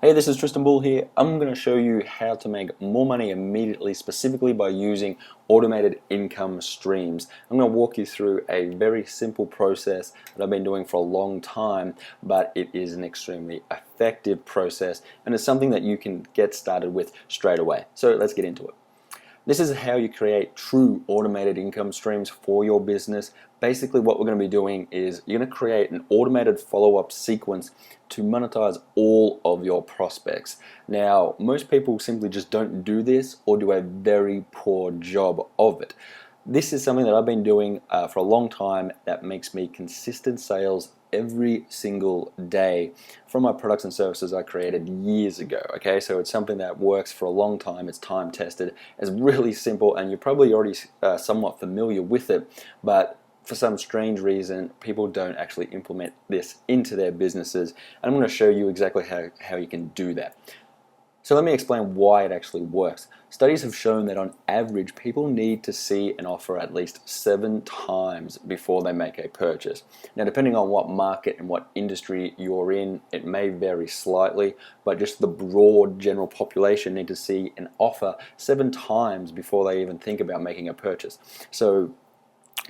Hey, this is Tristan Bull here. I'm going to show you how to make more money immediately, specifically by using automated income streams. I'm going to walk you through a very simple process that I've been doing for a long time, but it is an extremely effective process and it's something that you can get started with straight away. So let's get into it. This is how you create true automated income streams for your business. Basically, what we're going to be doing is you're going to create an automated follow-up sequence to monetize all of your prospects. Now, most people simply just don't do this or do a very poor job of it. This is something that I've been doing for a long time that makes me consistent sales every single day from my products and services I created years ago. Okay, so it's something that works for a long time. It's time tested. It's really simple, and you're probably already somewhat familiar with it, but for some strange reason, people don't actually implement this into their businesses. And I'm going to show you exactly how you can do that. So let me explain why it actually works. Studies have shown that on average, people need to see an offer at least 7 times before they make a purchase. Now, depending on what market and what industry you're in, it may vary slightly, but just the broad general population need to see an offer 7 times before they even think about making a purchase. So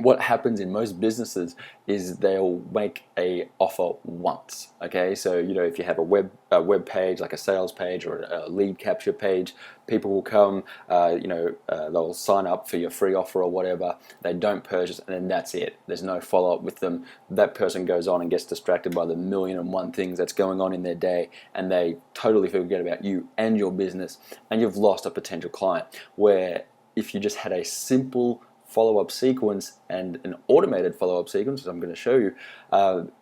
what happens in most businesses is they'll make a offer once. Okay, so if you have a web page, like a sales page or a lead capture page, people will come, they'll sign up for your free offer or whatever. They don't purchase, and then that's it. There's no follow up with them. That person goes on and gets distracted by the 1,000,001 things that's going on in their day, and they totally forget about you and your business, and you've lost a potential client. Where if you just had a simple follow-up sequence and an automated follow-up sequence, as I'm going to show you,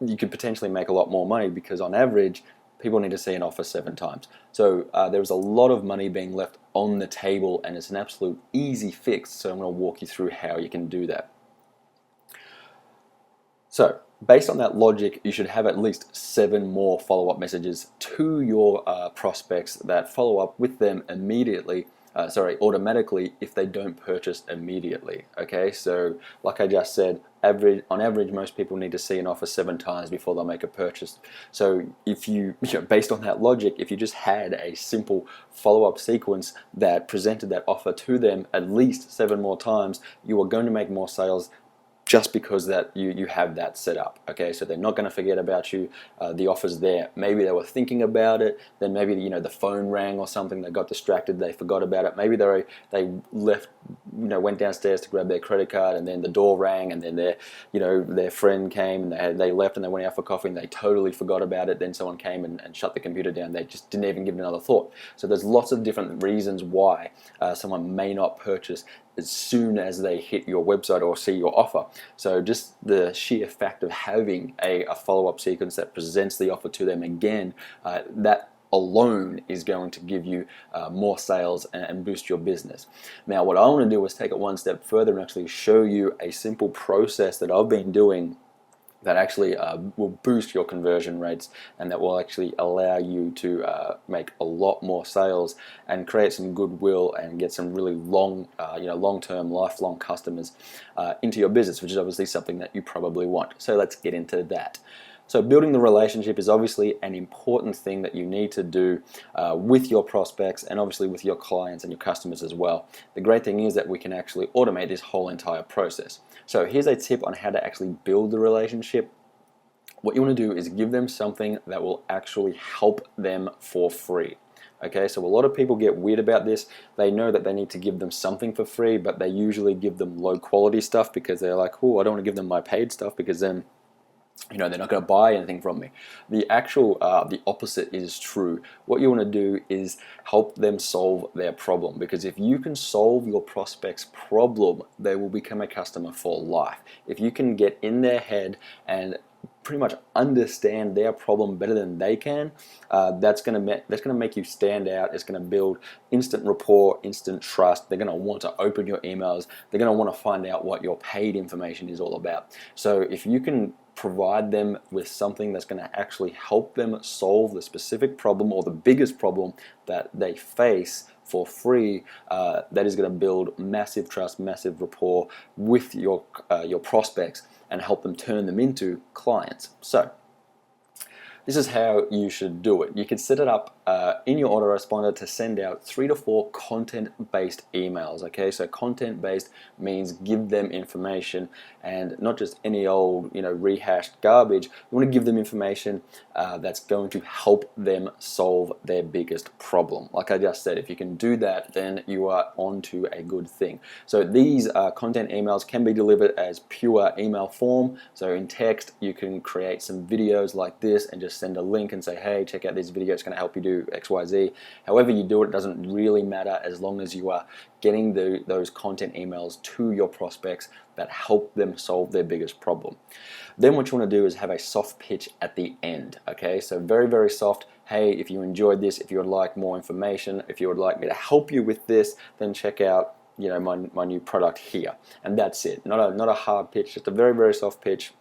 you could potentially make a lot more money, because on average, people need to see an offer 7 times. So there's a lot of money being left on the table, and it's an absolute easy fix. So I'm going to walk you through how you can do that. So based on that logic, you should have at least 7 more follow-up messages to your prospects that follow up with them immediately. Automatically if they don't purchase immediately. Okay, so like I just said, on average, most people need to see an offer 7 times before they'll make a purchase. So if based on that logic, if you just had a simple follow-up sequence that presented that offer to them at least 7 more times, you are going to make more sales just because that you have that set up. Okay, so they're not going to forget about you. The offer's there. Maybe they were thinking about it, then maybe the phone rang or something, they got distracted, they forgot about it. Maybe they left, went downstairs to grab their credit card, and then the door rang, and then their friend came, and they left and they went out for coffee, and they totally forgot about it. Then someone came and shut the computer down. They just didn't even give it another thought. So there's lots of different reasons why someone may not purchase as soon as they hit your website or see your offer. So just the sheer fact of having a follow-up sequence that presents the offer to them again, that alone is going to give you more sales and boost your business. Now, what I want to do is take it one step further and actually show you a simple process that I've been doing that actually will boost your conversion rates, and that will actually allow you to make a lot more sales and create some goodwill and get some really long-term, lifelong customers into your business, which is obviously something that you probably want. So let's get into that. So building the relationship is obviously an important thing that you need to do with your prospects, and obviously with your clients and your customers as well. The great thing is that we can actually automate this whole entire process. So here's a tip on how to actually build the relationship. What you want to do is give them something that will actually help them for free. Okay, so a lot of people get weird about this. They know that they need to give them something for free, but they usually give them low quality stuff because they're like, oh, I don't want to give them my paid stuff, because then they're not going to buy anything from me. The opposite is true. What you want to do is help them solve their problem, because if you can solve your prospect's problem, they will become a customer for life. If you can get in their head and pretty much understand their problem better than they can, that's going to make you stand out. It's going to build instant rapport, instant trust. They're going to want to open your emails. They're going to want to find out what your paid information is all about. So if you can provide them with something that's going to actually help them solve the specific problem or the biggest problem that they face for free, that is going to build massive trust, massive rapport with your prospects and help them turn them into clients. So this is how you should do it. You can set it up in your autoresponder to send out 3 to 4 content-based emails. Okay, so content-based means give them information, and not just any old, rehashed garbage. You want to give them information that's going to help them solve their biggest problem. Like I just said, if you can do that, then you are onto a good thing. So these content emails can be delivered as pure email form. So in text, you can create some videos like this and just send a link and say, hey, check out this video, it's going to help you do XYZ. However you do it, doesn't really matter as long as you are getting those content emails to your prospects that help them solve their biggest problem. Then what you want to do is have a soft pitch at the end. Okay, so very, very soft. Hey, if you enjoyed this, if you would like more information, if you would like me to help you with this, then check out my new product here. And that's it. Not a hard pitch, just a very, very soft pitch.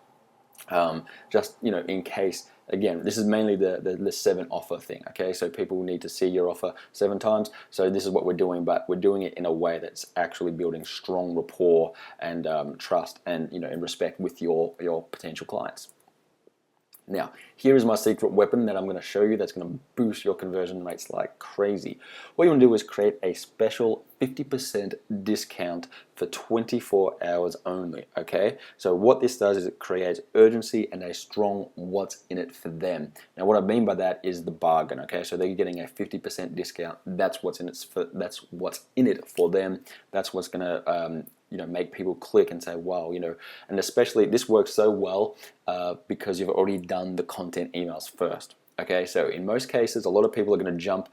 Just in case. Again, this is mainly the 7 offer thing, okay? So people need to see your offer 7 times. So this is what we're doing, but we're doing it in a way that's actually building strong rapport and trust and in respect with your potential clients. Now, here is my secret weapon that I'm going to show you that's going to boost your conversion rates like crazy. What you want to do is create a special 50% discount for 24 hours only, okay? So what this does is it creates urgency and a strong what's in it for them. Now, what I mean by that is the bargain, okay? So they're getting a 50% discount. That's what's in it for them. That's what's going to make people click and say, wow, and especially this works so well because you've already done the content emails first. Okay, so in most cases, a lot of people are going to jump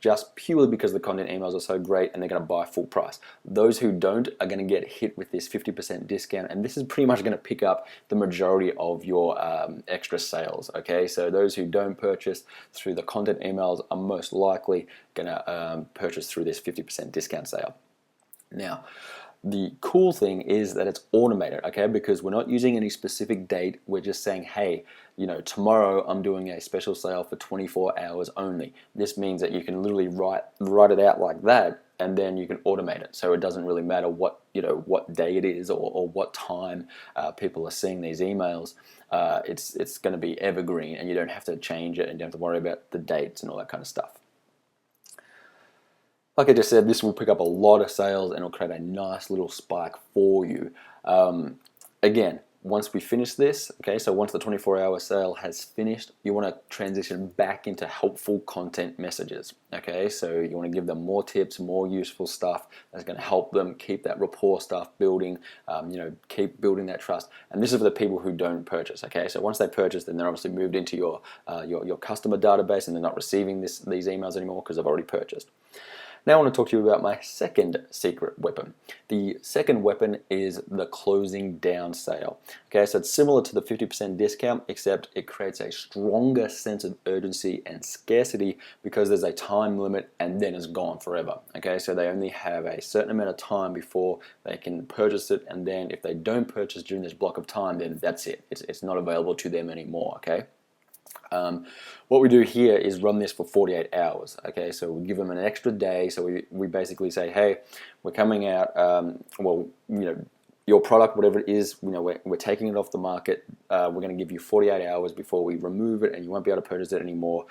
just purely because the content emails are so great and they're going to buy full price. Those who don't are going to get hit with this 50% discount, and this is pretty much going to pick up the majority of your extra sales. Okay, so those who don't purchase through the content emails are most likely going to purchase through this 50% discount sale. Now, the cool thing is that it's automated, okay? Because we're not using any specific date. We're just saying, hey, tomorrow I'm doing a special sale for 24 hours only. This means that you can literally write it out like that, and then you can automate it. So it doesn't really matter what day it is or what time people are seeing these emails. It's going to be evergreen, and you don't have to change it, and you don't have to worry about the dates and all that kind of stuff. Like I just said, this will pick up a lot of sales and it'll create a nice little spike for you. Again, once we finish this, okay, so once the 24-hour sale has finished, you want to transition back into helpful content messages, okay? So you want to give them more tips, more useful stuff that's going to help them keep that rapport stuff building, keep building that trust. And this is for the people who don't purchase, okay? So once they purchase, then they're obviously moved into your customer database and they're not receiving these emails anymore because they've already purchased. Now I want to talk to you about my second secret weapon. The second weapon is the closing down sale. Okay, so it's similar to the 50% discount, except it creates a stronger sense of urgency and scarcity because there's a time limit and then it's gone forever. Okay, so they only have a certain amount of time before they can purchase it, and then if they don't purchase during this block of time, then that's it. It's not available to them anymore, okay? What we do here is run this for 48 hours. Okay, so we give them an extra day. So we basically say, hey, we're coming out. Your product, whatever it is, we're taking it off the market. We're going to give you 48 hours before we remove it, and you won't be able to purchase it anymore.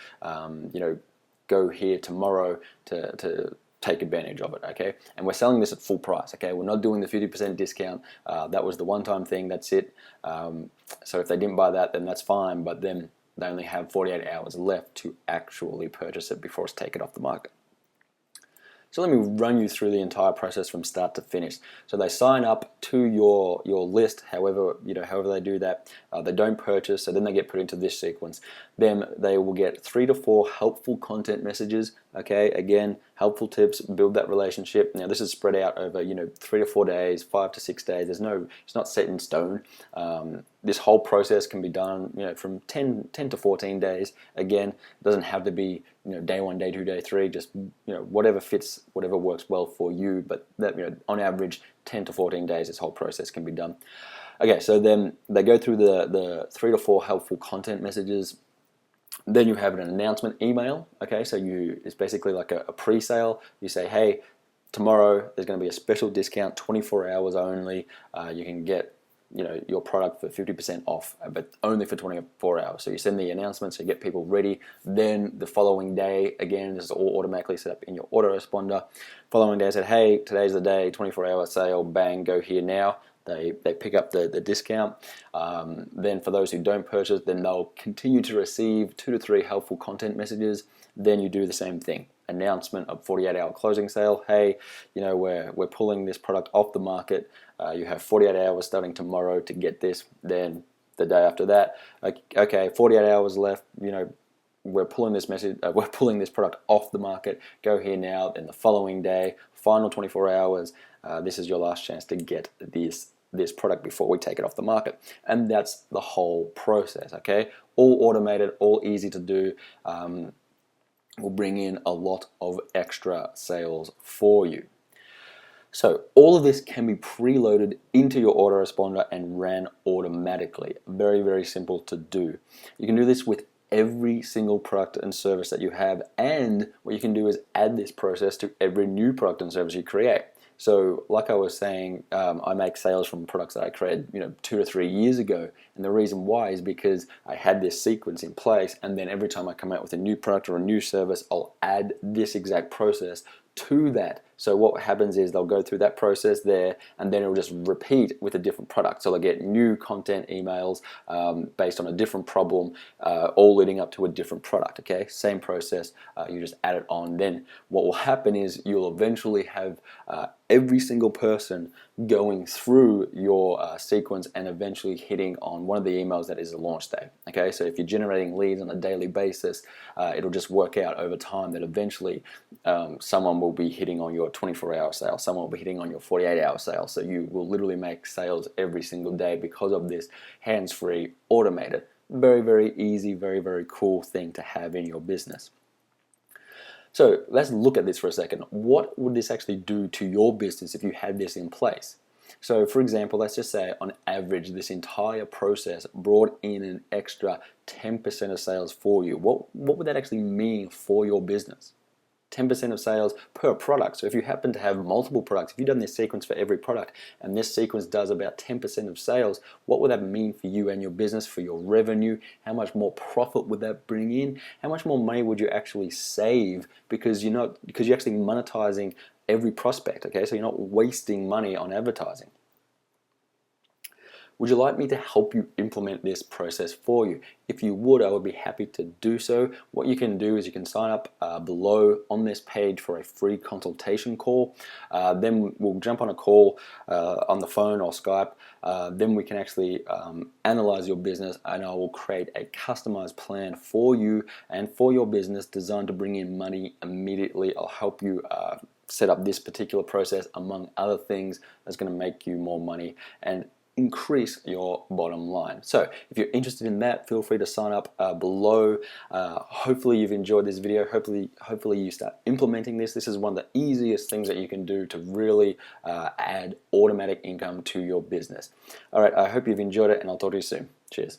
Go here tomorrow to take advantage of it, okay? And we're selling this at full price, okay? We're not doing the 50% discount. That was the one-time thing. That's it. So if they didn't buy that, then that's fine. But then they only have 48 hours left to actually purchase it before it's taken off the market. So let me run you through the entire process from start to finish. So they sign up to your list, however they do that. They don't purchase, so then they get put into this sequence. Then they will get 3 to 4 helpful content messages. Okay, again, helpful tips, build that relationship. Now this is spread out over 3 to 4 days, 5 to 6 days. It's not set in stone. This whole process can be done from 10 to 14 days. Again, it doesn't have to be day 1, day 2, day 3. Just whatever fits, whatever works well for you. But that on average, 10 to 14 days, this whole process can be done. Okay, so then they go through the 3 to 4 helpful content messages. Then you have an announcement email. Okay, so it's basically like a pre-sale. You say, hey, tomorrow there's going to be a special discount, 24 hours only. You can get your product for 50% off, but only for 24 hours. So you send the announcement, so you get people ready. Then the following day, again, this is all automatically set up in your autoresponder. Following day, I said, hey, today's the day, 24-hour sale, bang, go here now. They pick up the discount. Then for those who don't purchase, then they'll continue to receive 2 to 3 helpful content messages. Then you do the same thing. Announcement of 48-hour closing sale. Hey, we're pulling this product off the market. You have 48 hours starting tomorrow to get this. Then the day after that, okay, 48 hours left. We're pulling this product off the market. Go here now. Then the following day, final 24 hours. This is your last chance to get this product before we take it off the market. And that's the whole process. Okay, all automated, all easy to do. Will bring in a lot of extra sales for you. So all of this can be preloaded into your autoresponder and ran automatically. Very, very simple to do. You can do this with every single product and service that you have, and what you can do is add this process to every new product and service you create. So like I was saying, I make sales from products that I created 2 to 3 years ago, and the reason why is because I had this sequence in place, and then every time I come out with a new product or a new service, I'll add this exact process to that. So what happens is they'll go through that process there, and then it'll just repeat with a different product. So they'll get new content emails based on a different problem, all leading up to a different product. Okay, same process. You just add it on. Then what will happen is you'll eventually have every single person going through your sequence and eventually hitting on one of the emails that is a launch day. Okay, so if you're generating leads on a daily basis, it'll just work out over time that eventually someone will be hitting on your 24-hour sale, someone will be hitting on your 48-hour sale. So you will literally make sales every single day because of this hands-free, automated, very, very easy, very, very cool thing to have in your business. So let's look at this for a second. What would this actually do to your business if you had this in place? So for example, let's just say on average, this entire process brought in an extra 10% of sales for you. What would that actually mean for your business? 10% of sales per product. So if you happen to have multiple products, if you've done this sequence for every product, and this sequence does about 10% of sales, what would that mean for you and your business, for your revenue? How much more profit would that bring in? How much more money would you actually save because you're actually monetizing every prospect, okay? So you're not wasting money on advertising. Would you like me to help you implement this process for you? If you would, I would be happy to do so. What you can do is you can sign up below on this page for a free consultation call. Then we'll jump on a call on the phone or Skype. Then we can actually analyze your business, and I will create a customized plan for you and for your business designed to bring in money immediately. I'll help you set up this particular process, among other things, that's going to make you more money and increase your bottom line. So if you're interested in that, feel free to sign up below. Hopefully you've enjoyed this video. Hopefully you start implementing this. This is one of the easiest things that you can do to really add automatic income to your business. All right, I hope you've enjoyed it, and I'll talk to you soon. Cheers.